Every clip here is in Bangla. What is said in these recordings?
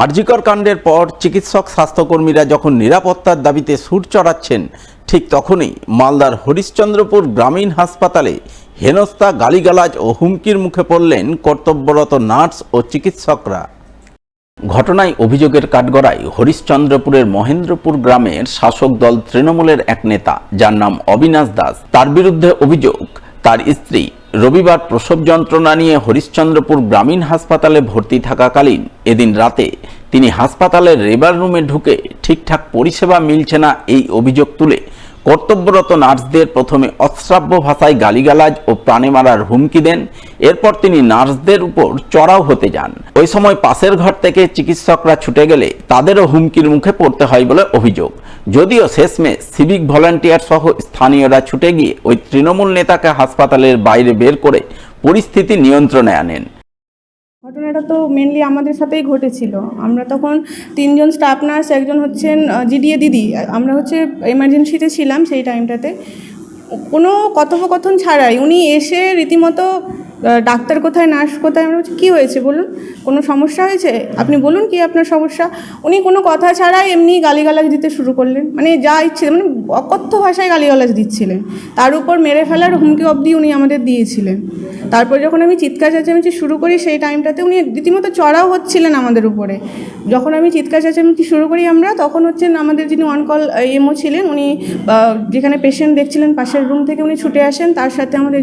আরজিকর কাণ্ডের পর চিকিৎসক স্বাস্থ্যকর্মীরা যখন নিরাপত্তার দাবিতে সুর চড়াচ্ছেন, ঠিক তখনই মালদার হরিশ্চন্দ্রপুর গ্রামীণ হাসপাতালে হেনস্থা, গালিগালাজ ও হুমকির মুখে পড়লেন কর্তব্যরত নার্স ও চিকিৎসকরা। ঘটনায় অভিযোগের কাঠগড়ায় হরিশ্চন্দ্রপুরের মহেন্দ্রপুর গ্রামের শাসক দল তৃণমূলের এক নেতা, যার নাম অবিনাশ দাস। তার বিরুদ্ধে অভিযোগ, তার স্ত্রী রবিবার প্রসব যন্ত্রণা নিয়ে হরিশ্চন্দ্রপুর গ্রামীণ হাসপাতালে ভর্তি থাকাকালীন এদিন রাতে তিনি হাসপাতালের লেবার রুমে ঢুকে ঠিকঠাক পরিষেবা মিলছে না এই অভিযোগ তুলে কর্তব্যরত নার্সদের প্রথমে অশ্রাব্য ভাষায় গালিগালাজ ও প্রাণে মারার হুমকি দেন। এরপর তিনি নার্সদের উপর চড়াও হতে যান। ওই সময় পাশের ঘর থেকে চিকিৎসকরা ছুটে গেলে তাদেরও হুমকির মুখে পড়তে হয় বলে অভিযোগ। যদিও শেষমেশ সিভিক ভলান্টিয়ার সহ স্থানীয়রা ছুটে গিয়ে ওই তৃণমূল নেতাকে হাসপাতালের বাইরে বের করে পরিস্থিতি নিয়ন্ত্রণে আনেন। ঘটনাটা তো মেনলি আমাদের সাথেই ঘটেছিল। আমরা তখন 3 জন স্টাফ নার্স, একজন হচ্ছেন জিডিএ দিদি, আমরা হচ্ছে এমার্জেন্সিতে ছিলাম। সেই টাইমটাতে কোনো কথোপকথন ছাড়াই উনি এসে রীতিমতো ডাক্তার কোথায়, নার্স কোথায়, আমরা বলছি কী হয়েছে বলুন, কোনো সমস্যা হয়েছে, আপনি বলুন কি আপনার সমস্যা। উনি কোনো কথা ছাড়াই এমনি গালিগালাজ দিতে শুরু করলেন, মানে যা ইচ্ছে, মানে অকথ্য ভাষায় গালিগালাজ দিচ্ছিলেন। তার উপর মেরে ফেলার হুমকি অবধি উনি আমাদের দিয়েছিলেন। তারপর যখন আমি চিৎকার চেঁচামেচি শুরু করি, সেই টাইমটাতে উনি রীতিমতো চড়াও হচ্ছিলেন আমাদের উপরে। যখন আমি চিৎকার চেঁচামেচি শুরু করি আমরা, তখন হচ্ছেন আমাদের যিনি অন কল এমও ছিলেন, উনি যেখানে পেশেন্ট দেখছিলেন পাশের রুম থেকে উনি ছুটে আসেন। তার সাথে আমাদের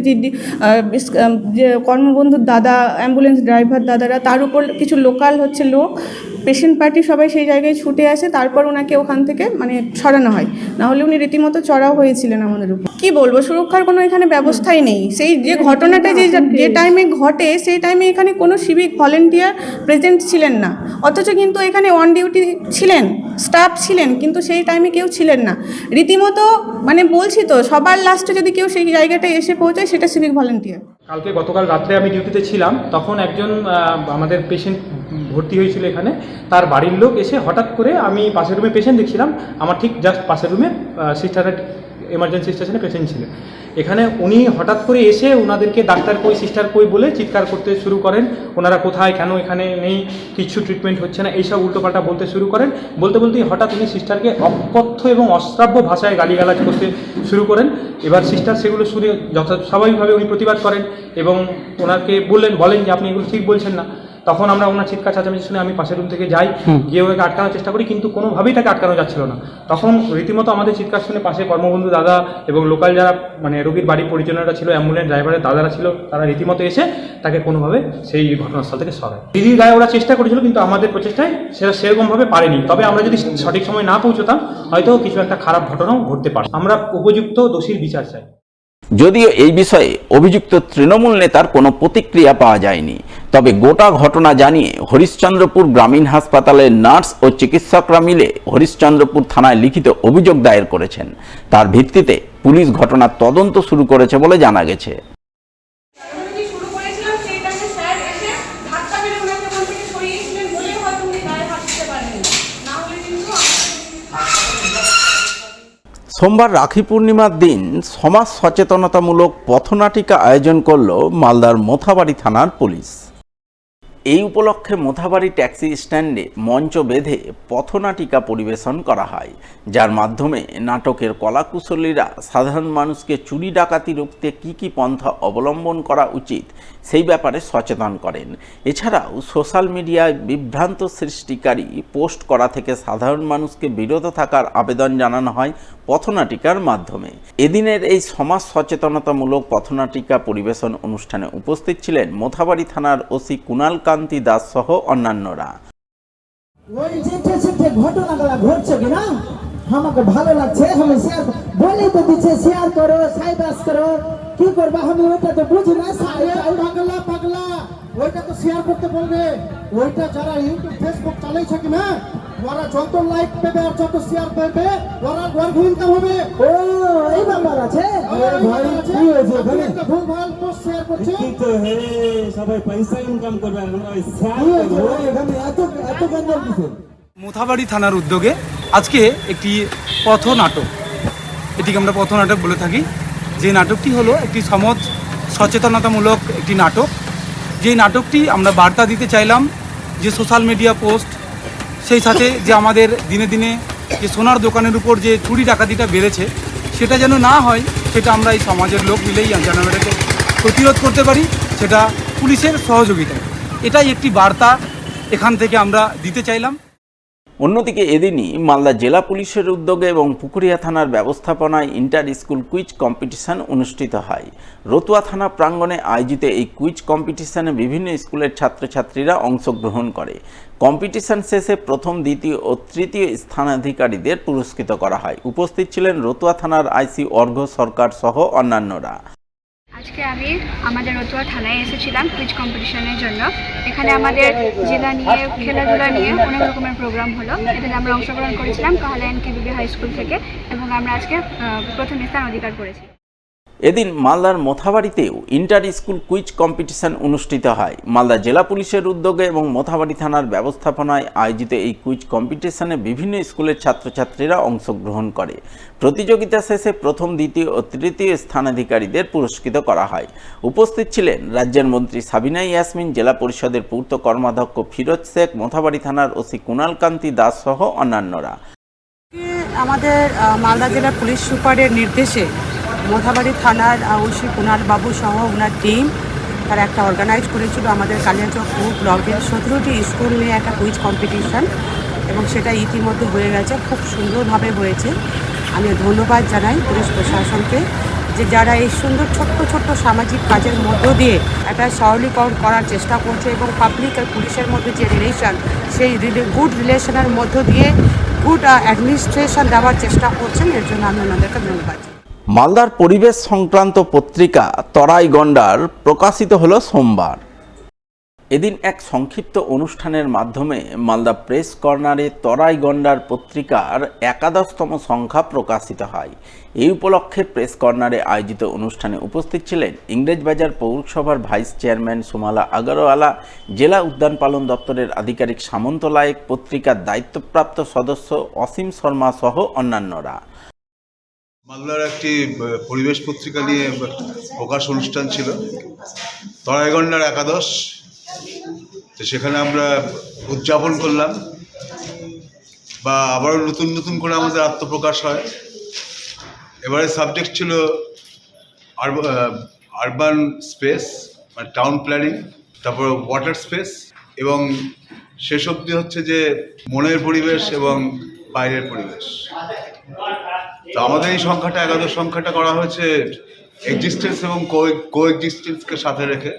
যে কর্মবন্ধুর দাদা, অ্যাম্বুলেন্স ড্রাইভার দাদারা, তার উপর কিছু লোকাল হচ্ছে লোক, পেশেন্ট পার্টি সবাই সেই জায়গায় ছুটে আসে। তারপর ওনাকে ওখান থেকে মানে সরানো হয়, নাহলে উনি রীতিমতো চড়াও হয়েছিলেন আমাদের উপর। কী বলবো, সুরক্ষার কোনো এখানে ব্যবস্থাই নেই। সেই যে ঘটনাটা যে টাইমে ঘটে, সেই টাইমে এখানে কোনো সিভিক ভলেন্টিয়ার প্রেজেন্ট ছিলেন না, অথচ কিন্তু এখানে অন ডিউটি ছিলেন, স্টাফ ছিলেন, কিন্তু সেই টাইমে কেউ ছিলেন না। রীতিমতো মানে বলছি তো, সবার লাস্টে যদি কেউ সেই জায়গাটায় এসে পৌঁছায়, সেটা সিভিক ভলেন্টিয়ার। গতকাল রাত্রে আমি ডিউটিতে ছিলাম, তখন একজন আমাদের পেশেন্ট ভর্তি হয়েছিল এখানে। তার বাড়ির লোক এসে হঠাৎ করে, আমি পাশের রুমে পেশেন্ট দেখছিলাম, আমার ঠিক জাস্ট পাশের রুমে সিস্টারের এমার্জেন্সি স্টেশনে পেশেন্ট ছিলেন। এখানে উনি হঠাৎ করে এসে ওনাদেরকে ডাক্তার কই, সিস্টার কই বলে চিৎকার করতে শুরু করেন। ওনারা কোথায়, কেন এখানে নেই, কিছু ট্রিটমেন্ট হচ্ছে না, এইসব উল্টোপাল্টা বলতে শুরু করেন। বলতে বলতেই হঠাৎ উনি সিস্টারকে অকথ্য এবং অশ্রাব্য ভাষায় গালিগালাজ করতে শুরু করেন। এবার সিস্টার সেগুলো শুনে স্বাভাবিকভাবে উনি প্রতিবাদ করেন এবং ওনাকে বলেন যে আপনি এগুলো ঠিক বলছেন না। তখন আমরা ওনার চিৎকার চেঁচামেচি শুনে আমি পাশের রুম থেকে যাই, গিয়ে ওনাকে আটকানোর চেষ্টা করি, কিন্তু কোনোভাবেই তাকে আটকানো যাচ্ছিল না। তখন রীতিমতো আমাদের চিৎকার শুনে পাশে কর্মবন্ধু দাদা এবং লোকাল যারা মানে রোগীর বাড়ির পরিজনেরা ছিল, অ্যাম্বুলেন্স ড্রাইভারের দাদারা ছিল, তারা রীতিমতো এসে তাকে কোনোভাবে সেই ঘটনাস্থল থেকে সরায়। দিদির গায়ে ওরা চেষ্টা করেছিল, কিন্তু আমাদের প্রচেষ্টায় সেটা সেরকমভাবে পারেনি। তবে আমরা যদি সঠিক সময় না পৌঁছতাম, হয়তো কিছু একটা খারাপ ঘটনাও ঘটতে পারে। আমরা উপযুক্ত দোষীর বিচার চাই। যদিও এই বিষয়ে অভিযুক্ত তৃণমূল নেতার কোনো প্রতিক্রিয়া পাওয়া যায়নি, তবে গোটা ঘটনা জানিয়ে হরিশ্চন্দ্রপুর গ্রামীণ হাসপাতালের নার্স ও চিকিৎসকরা মিলে হরিশ্চন্দ্রপুর থানায় লিখিত অভিযোগ দায়ের করেছেন। তার ভিত্তিতে পুলিশ ঘটনার তদন্ত শুরু করেছে বলে জানা গেছে। সোমবার রাখি পূর্ণিমার দিন সমাজ সচেতনতামূলক পথনাটিকা আয়োজন করল মালদার মোথাবাড়ি থানার পুলিশ। এই উপলক্ষে মোথাবাড়ি ট্যাক্সি স্ট্যান্ডে মঞ্চ বেঁধে পথনাটিকা পরিবেশন করা হয়, যার মাধ্যমে নাটকের কলাকুশলীরা সাধারণ মানুষকে চুরি ডাকাতি রুখতে কী পন্থা অবলম্বন করা উচিত সেই ব্যাপারে সচেতন করেন। এছাড়াও সোশ্যাল মিডিয়ায় বিভ্রান্ত সৃষ্টিকারী পোস্ট করা থেকে সাধারণ মানুষকে বিরত থাকার আবেদন জানানো হয় পথনাটিকার মাধ্যমে। এদিনের এই সমাজ সচেতনতামূলক পথনাটিকা পরিবেশন অনুষ্ঠানে উপস্থিত ছিলেন মোথাবাড়ি থানার ওসি কুণাল কান্তি দাস সহ অন্যান্যরা। ওই যে ঘটনাগুলো ঘটছে কিনা আমাকে ভালো লাগছে, আমি শেয়ার বলে তো দিচ্ছে, শেয়ার করো, সাইবাস করো, কি করবা আমি ওটা তো বুঝি না। পাগলা ওইটা তো শেয়ার করতে বলবে। ওইটা যারা ইউটিউব ফেসবুক চালাইছে কিনা, ওরা যত লাইক পাবে আর যত শেয়ার করবে, ওরা ইনকাম হবে। ও এই ব্যাপার আছে, ভাই কি হয়েছে এখানে? ভুল ভাল পোস্ট শেয়ার করছে, কিন্তু হে সবাই পয়সা ইনকাম করবে, আমরা শেয়ার করব। এখানে এত গন্ডগোল কিসে? মোথাবাড়ি থানার উদ্যোগে আজকে একটি পথনাটক, এটিকে আমরা পথনাটক বলে থাকি, যে নাটকটি হলো একটি সমাজ সচেতনতামূলক একটি নাটক। যেই নাটকটি আমরা বার্তা দিতে চাইলাম যে সোশ্যাল মিডিয়া পোস্ট সেই সাথে যে আমাদের দিনে দিনে যে সোনার দোকানের উপর যে চুরি ডাকাতিটা বেড়েছে সেটা যেন না হয়, সেটা আমরা এই সমাজের লোক মিলেই যেন এটাকে প্রতিরোধ করতে পারি, সেটা পুলিশের সহযোগিতায়। এটাই একটি বার্তা এখান থেকে আমরা দিতে চাইলাম। অন্যদিকে এদিনই মালদা জেলা পুলিশের উদ্যোগে এবং পুকুরিয়া থানার ব্যবস্থাপনায় ইন্টার স্কুল কুইজ কম্পিটিশন অনুষ্ঠিত হয়। রতুয়া থানা প্রাঙ্গণে আয়োজিত এই কুইজ কম্পিটিশনে বিভিন্ন স্কুলের ছাত্রছাত্রীরা অংশগ্রহণ করে। কম্পিটিশন শেষে প্রথম, দ্বিতীয় ও তৃতীয় স্থানাধিকারীদের পুরস্কৃত করা হয়। উপস্থিত ছিলেন রতুয়া থানার আইসি অর্ঘ্য সরকার সহ অন্যান্যরা। আজকে আমি আমাদের রতুয়া থানায় এসেছিলাম কুইজ কম্পিটিশনের জন্য। এখানে আমাদের জেলা নিয়ে, খেলাধুলা নিয়ে অনেক রকমের প্রোগ্রাম হলো। এখানে আমরা অংশগ্রহণ করেছিলাম কাহালাইন কেবিবি হাই স্কুল থেকে এবং আমরা আজকে প্রথম স্থান অধিকার করেছি। এদিন মালদার মোথাবাড়িতেও ইন্টার স্কুল কুইজ কম্পিটিশন অনুষ্ঠিত হয়। মালদা জেলা পুলিশের উদ্যোগে এবং মোথাবাড়ি থানার ব্যবস্থাপনায় আয়োজিত এই কুইজ কম্পিটিশনে বিভিন্ন স্কুলের ছাত্রছাত্রীরা অংশগ্রহণ করে। প্রতিযোগিতা শেষে প্রথম, দ্বিতীয় ও তৃতীয় স্থানাধিকারীদের পুরস্কৃত করা হয়। উপস্থিত ছিলেন রাজ্যের মন্ত্রী সাবিনা ইয়াসমিন, জেলা পরিষদের পূর্ত কর্মাধ্যক্ষ ফিরোজ শেখ, মোথাবাড়ি থানার ওসি কুণাল কান্তি দাস সহ অন্যান্যরা। আমাদের মালদা জেলা পুলিশ সুপারের নির্দেশে মোথাবাড়ি থানার ওসি কুণাল বাবু সহ ওনার টিম তারা একটা অর্গানাইজ করেছিল আমাদের কালিয়াচক ব্লকের 17টি স্কুল নিয়ে একটা কুইজ কম্পিটিশান, এবং সেটা ইতিমধ্যে হয়ে গেছে, খুব সুন্দরভাবে হয়েছে। আমি ধন্যবাদ জানাই পুলিশ প্রশাসনকে যে যারা এই সুন্দর ছোট্ট ছোট্ট সামাজিক কাজের মধ্য দিয়ে একটা সরলীকরণ করার চেষ্টা করছে এবং পাবলিক আর পুলিশের মধ্যে যে রিলেশন, সেই গুড রিলেশনের মধ্য দিয়ে গুড অ্যাডমিনিস্ট্রেশন দেওয়ার চেষ্টা করছেন। এর জন্য আমি ওনাদেরকে ধন্যবাদ। মালদার পরিবেশ সংক্রান্ত পত্রিকা তরাই গন্ডার প্রকাশিত হলো সোমবার। এদিন এক সংক্ষিপ্ত অনুষ্ঠানের মাধ্যমে মালদা প্রেস কর্নারে তরাই গন্ডার পত্রিকার 11তম সংখ্যা প্রকাশিত হয়। এই উপলক্ষে প্রেস কর্নারে আয়োজিত অনুষ্ঠানে উপস্থিত ছিলেন ইংরেজবাজার পৌরসভার ভাইস চেয়ারম্যান সুমালা আগরওয়ালা, জেলা উদ্যান পালন দপ্তরের আধিকারিক সামন্ত লায়েক, পত্রিকার দায়িত্বপ্রাপ্ত সদস্য অসীম শর্মা সহ অন্যান্যরা। মালদার একটি পরিবেশ পত্রিকা নিয়ে প্রকাশ অনুষ্ঠান ছিল, তরাইগন্ডার 11। তো সেখানে আমরা উদযাপন করলাম, বা আবারও নতুন নতুন করে আমাদের আত্মপ্রকাশ হয়। এবারে সাবজেক্ট ছিল আরবান স্পেস, মানে টাউন প্ল্যানিং, তারপর ওয়াটার স্পেস, এবং শেষ অবধি হচ্ছে যে মনের পরিবেশ এবং বাইরের পরিবেশ। তো আমাদের এই সংখ্যাটা 11 সংখ্যাটা করা হয়েছে এক্সিস্টেন্স এবং কোএক্সিস্টেন্সকে সাথে রেখে।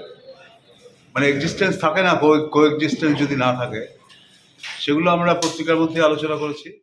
মানে এক্সিস্টেন্স থাকে না, কোএক্সিস্টেন্স যদি না থাকে, সেগুলো আমরা পত্রিকার মধ্যে আলোচনা করেছি।